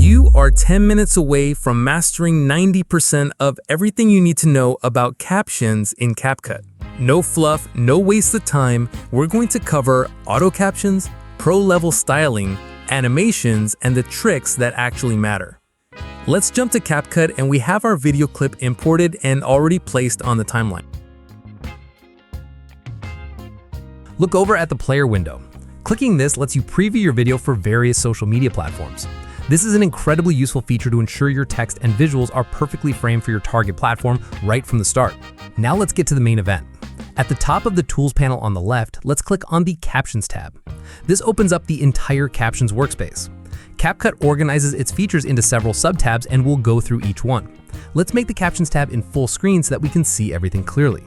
You are 10 minutes away from mastering 90% of everything you need to know about captions in CapCut. No fluff, no waste of time. We're going to cover auto captions, pro-level styling, animations, and the tricks that actually matter. Let's jump to CapCut, and we have our video clip imported and already placed on the timeline. Look over at the player window. Clicking this lets you preview your video for various social media platforms. This is an incredibly useful feature to ensure your text and visuals are perfectly framed for your target platform right from the start. Now let's get to the main event. At the top of the Tools panel on the left, let's click on the Captions tab. This opens up the entire Captions workspace. CapCut organizes its features into several sub-tabs, and we'll go through each one. Let's make the Captions tab in full screen so that we can see everything clearly.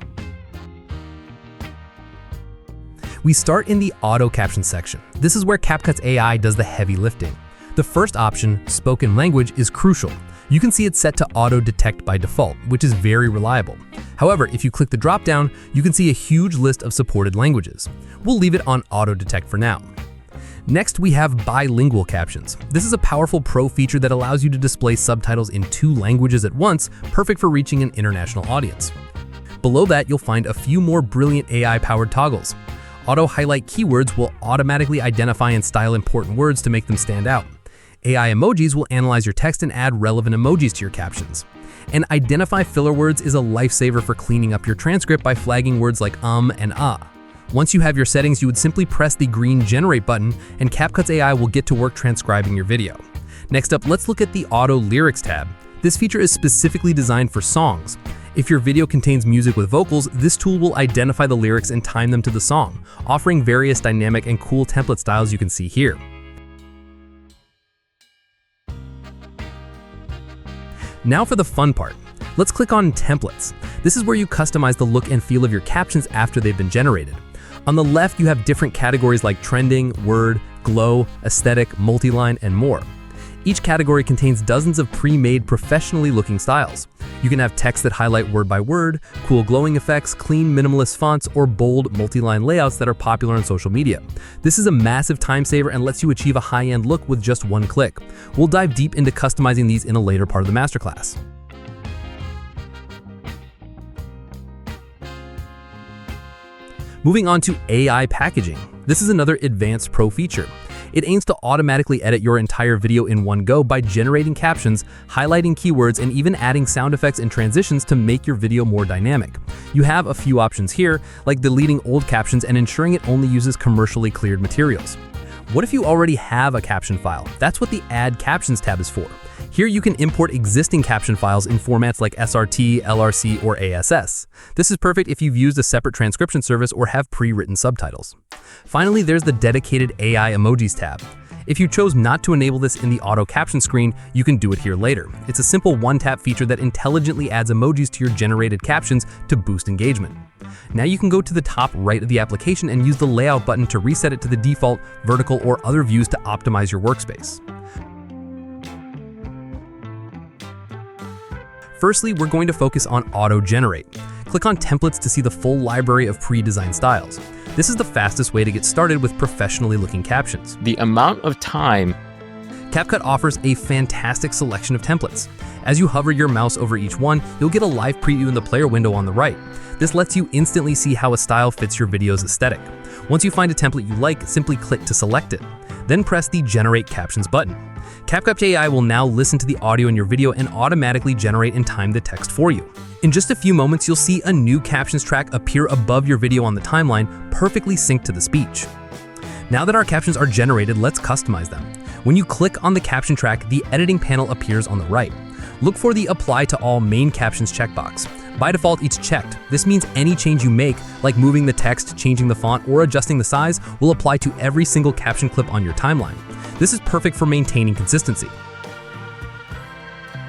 We start in the Auto-Captions section. This is where CapCut's AI does the heavy lifting. The first option, spoken language, is crucial. You can see it's set to auto-detect by default, which is very reliable. However, if you click the drop-down, you can see a huge list of supported languages. We'll leave it on auto-detect for now. Next, we have bilingual captions. This is a powerful pro feature that allows you to display subtitles in 2 languages at once, perfect for reaching an international audience. Below that, you'll find a few more brilliant AI-powered toggles. Auto-highlight keywords will automatically identify and style important words to make them stand out. AI Emojis will analyze your text and add relevant emojis to your captions. And identify filler words is a lifesaver for cleaning up your transcript by flagging words like and ah. Once you have your settings, you would simply press the green Generate button, and CapCut's AI will get to work transcribing your video. Next up, let's look at the Auto Lyrics tab. This feature is specifically designed for songs. If your video contains music with vocals, this tool will identify the lyrics and time them to the song, offering various dynamic and cool template styles you can see here. Now for the fun part. Let's click on Templates. This is where you customize the look and feel of your captions after they've been generated. On the left, you have different categories like trending, word, glow, aesthetic, multi-line, and more. Each category contains dozens of pre-made, professionally looking styles. You can have text that highlight word by word, cool glowing effects, clean minimalist fonts, or bold multi-line layouts that are popular on social media. This is a massive time saver and lets you achieve a high-end look with just one click. We'll dive deep into customizing these in a later part of the masterclass. Moving on to AI packaging. This is another advanced pro feature. It aims to automatically edit your entire video in one go by generating captions, highlighting keywords, and even adding sound effects and transitions to make your video more dynamic. You have a few options here, like deleting old captions and ensuring it only uses commercially cleared materials. What if you already have a caption file? That's what the Add Captions tab is for. Here you can import existing caption files in formats like SRT, LRC, or ASS. This is perfect if you've used a separate transcription service or have pre-written subtitles. Finally, there's the dedicated AI Emojis tab. If you chose not to enable this in the auto caption screen, you can do it here later. It's a simple one-tap feature that intelligently adds emojis to your generated captions to boost engagement. Now you can go to the top right of the application and use the layout button to reset it to the default, vertical, or other views to optimize your workspace. Firstly, we're going to focus on Auto-Generate. Click on Templates to see the full library of pre-designed styles. This is the fastest way to get started with professionally looking captions. The amount of time. CapCut offers a fantastic selection of templates. As you hover your mouse over each one, you'll get a live preview in the player window on the right. This lets you instantly see how a style fits your video's aesthetic. Once you find a template you like, simply click to select it. Then press the Generate Captions button. CapCut AI will now listen to the audio in your video and automatically generate and time the text for you. In just a few moments, you'll see a new captions track appear above your video on the timeline, perfectly synced to the speech. Now that our captions are generated, let's customize them. When you click on the caption track, the editing panel appears on the right. Look for the Apply to All Main Captions checkbox. By default, it's checked. This means any change you make, like moving the text, changing the font, or adjusting the size, will apply to every single caption clip on your timeline. This is perfect for maintaining consistency.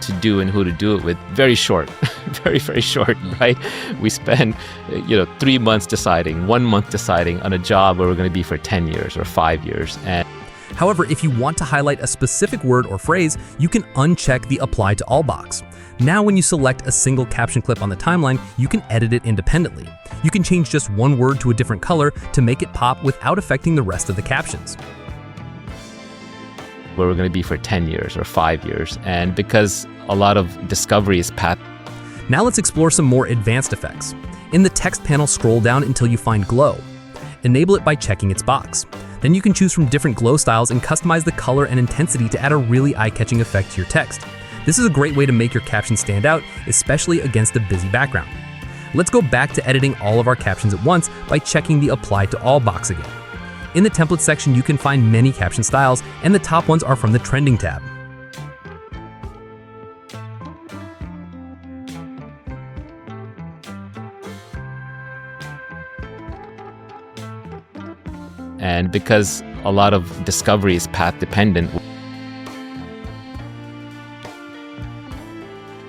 To do and who to do it with, very short, very short, right? We spend 3 months deciding, 1 month deciding on a job where we're going to be for 10 years or 5 years. However, if you want to highlight a specific word or phrase, you can uncheck the Apply to All box. Now when you select a single caption clip on the timeline, you can edit it independently. You can change just one word to a different color to make it pop without affecting the rest of the captions. where we're going to be for 10 years or 5 years. And because a lot of discovery is path. Now let's explore some more advanced effects. In the text panel, scroll down until you find glow. Enable it by checking its box. Then you can choose from different glow styles and customize the color and intensity to add a really eye-catching effect to your text. This is a great way to make your caption stand out, especially against a busy background. Let's go back to editing all of our captions at once by checking the Apply to All box again. In the template section, you can find many caption styles, and the top ones are from the Trending tab. And because a lot of discovery is path dependent,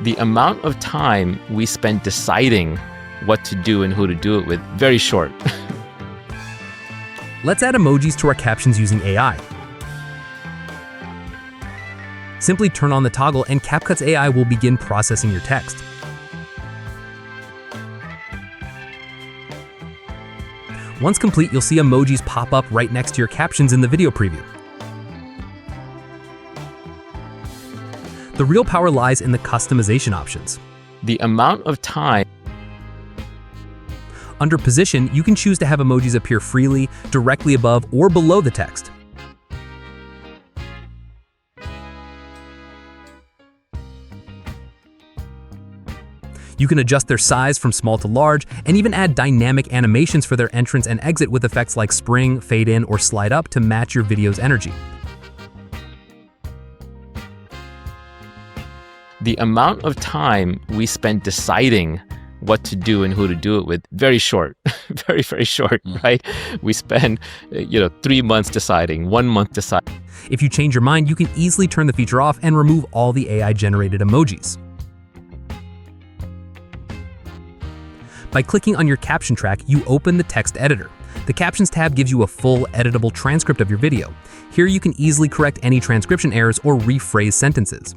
the amount of time we spend deciding what to do and who to do it with, very short. Let's add emojis to our captions using AI. Simply turn on the toggle and CapCut's AI will begin processing your text. Once complete, you'll see emojis pop up right next to your captions in the video preview. The real power lies in the customization options. The amount of time. Under Position, you can choose to have emojis appear freely, directly above or below the text. You can adjust their size from small to large, and even add dynamic animations for their entrance and exit with effects like spring, fade in, or slide up to match your video's energy. The amount of time we spend deciding what to do and who to do it with, very short, very, very short, right? We spend, 3 months deciding, 1 month deciding. If you change your mind, you can easily turn the feature off and remove all the AI-generated emojis. By clicking on your caption track, you open the text editor. The Captions tab gives you a full, editable transcript of your video. Here you can easily correct any transcription errors or rephrase sentences.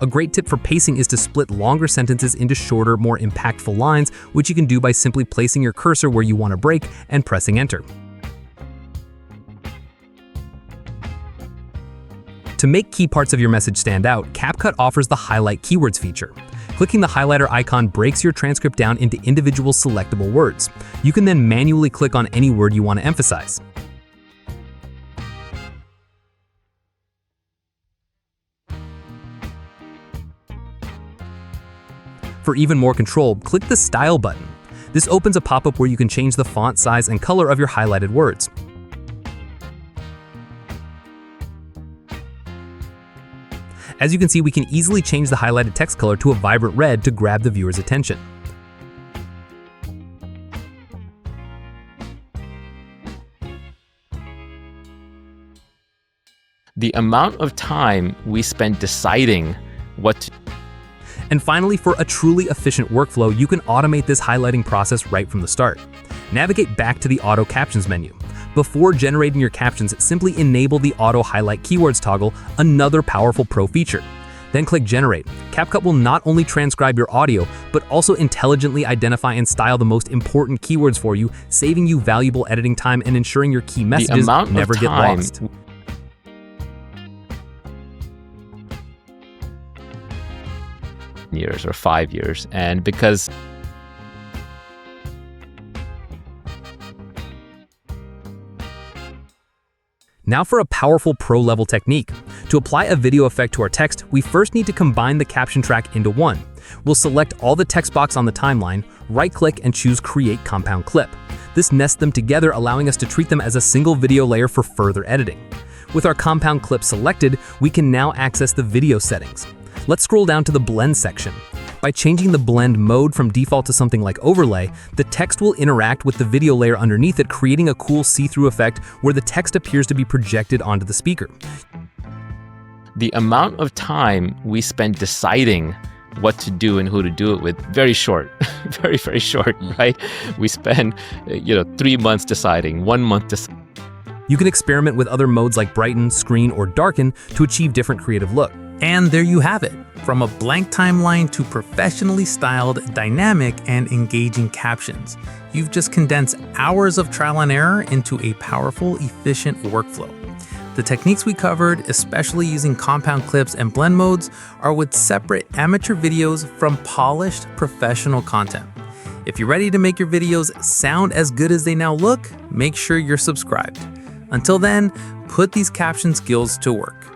A great tip for pacing is to split longer sentences into shorter, more impactful lines, which you can do by simply placing your cursor where you want to break and pressing enter. To make key parts of your message stand out, CapCut offers the Highlight Keywords feature. Clicking the highlighter icon breaks your transcript down into individual selectable words. You can then manually click on any word you want to emphasize. For even more control, click the Style button. This opens a pop-up where you can change the font size and color of your highlighted words. As you can see, we can easily change the highlighted text color to a vibrant red to grab the viewer's attention. The amount of time we spend deciding what to. And finally, for a truly efficient workflow, you can automate this highlighting process right from the start. Navigate back to the Auto-Captions menu. Before generating your captions, simply enable the Auto Highlight Keywords toggle, another powerful pro feature. Then click Generate. CapCut will not only transcribe your audio, but also intelligently identify and style the most important keywords for you, saving you valuable editing time and ensuring your key messages never get lost. Years or 5 years, and because now for a powerful pro-level technique. To apply a video effect to our text, we first need to combine the caption track into one. We'll select all the text box on the timeline, right-click and choose Create Compound Clip. This nests them together, allowing us to treat them as a single video layer for further editing. With our compound clip selected, we can now access the video settings. Let's scroll down to the Blend section. By changing the blend mode from default to something like overlay, the text will interact with the video layer underneath it, creating a cool see-through effect where the text appears to be projected onto the speaker. the amount of time we spend deciding what to do and who to do it with, very short, very, very short, right? We spend, 3 months deciding, 1 month deciding. You can experiment with other modes like brighten, screen, or darken to achieve different creative look. And there you have it. From a blank timeline to professionally styled, dynamic, and engaging captions. You've just condensed hours of trial and error into a powerful, efficient workflow. The techniques we covered, especially using compound clips and blend modes, are with separate amateur videos from polished professional content. If you're ready to make your videos sound as good as they now look, make sure you're subscribed. Until then, put these caption skills to work.